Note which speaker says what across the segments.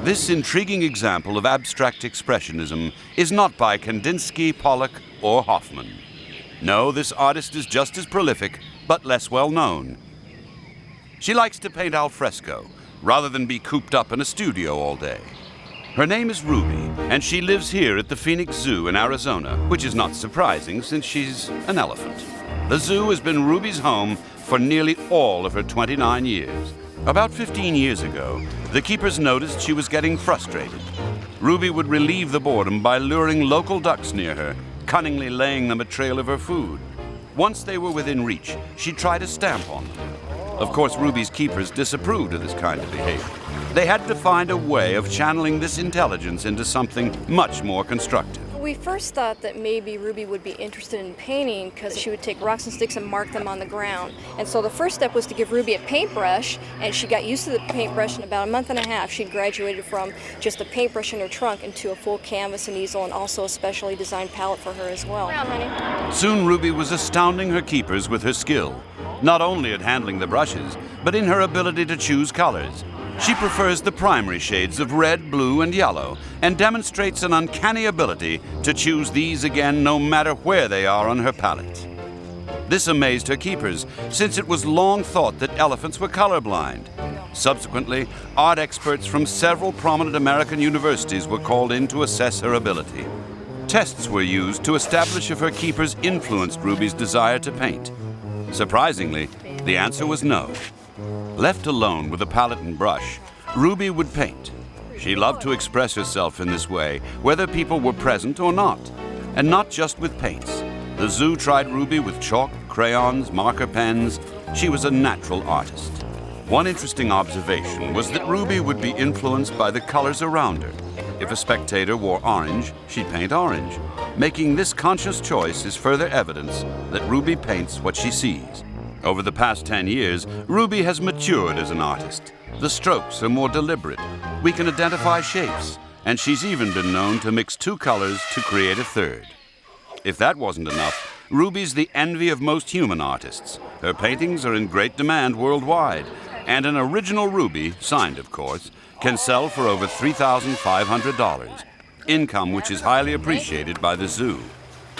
Speaker 1: This intriguing example of abstract expressionism is not by Kandinsky, Pollock, or Hoffman. No, this artist is just as prolific, but less well known. She likes to paint al fresco, rather than be cooped up in a studio all day. Her name is Ruby, and she lives here at the Phoenix Zoo in Arizona, which is not surprising since she's an elephant. The zoo has been Ruby's home for nearly all of her 29 years. About 15 years ago, the keepers noticed she was getting frustrated. Ruby would relieve the boredom by luring local ducks near her, cunningly laying them a trail of her food. Once they were within reach, she'd try to stamp on them. Of course, Ruby's keepers disapproved of this kind of behavior. They had to find a way of channeling this intelligence into something much more constructive.
Speaker 2: We first thought that maybe Ruby would be interested in painting because she would take rocks and sticks and mark them on the ground. And so the first step was to give Ruby a paintbrush, and she got used to the paintbrush in about a month and a half. She'd graduated from just a paintbrush in her trunk into a full canvas and easel, and also a specially designed palette for her as well. Honey.
Speaker 1: Soon Ruby was astounding her keepers with her skill, not only at handling the brushes, but in her ability to choose colors. She prefers the primary shades of red, blue, and yellow, and demonstrates an uncanny ability to choose these again no matter where they are on her palette. This amazed her keepers, since it was long thought that elephants were colorblind. Subsequently, art experts from several prominent American universities were called in to assess her ability. Tests were used to establish if her keepers influenced Ruby's desire to paint. Surprisingly, the answer was no. Left alone with a palette and brush, Ruby would paint. She loved to express herself in this way, whether people were present or not, and not just with paints. The zoo tried Ruby with chalk, crayons, marker pens. She was a natural artist. One interesting observation was that Ruby would be influenced by the colors around her. If a spectator wore orange, she'd paint orange. Making this conscious choice is further evidence that Ruby paints what she sees. Over the past 10 years, Ruby has matured as an artist. The strokes are more deliberate. We can identify shapes, and she's even been known to mix two colors to create a third. If that wasn't enough, Ruby's the envy of most human artists. Her paintings are in great demand worldwide, and an original Ruby, signed of course, can sell for over $3,500, income which is highly appreciated by the zoo.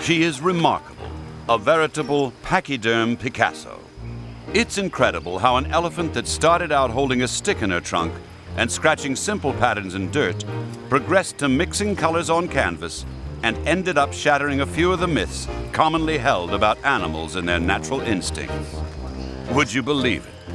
Speaker 1: She is remarkable, a veritable Pachyderm Picasso. It's incredible how an elephant that started out holding a stick in her trunk and scratching simple patterns in dirt progressed to mixing colors on canvas and ended up shattering a few of the myths commonly held about animals and their natural instincts. Would you believe it?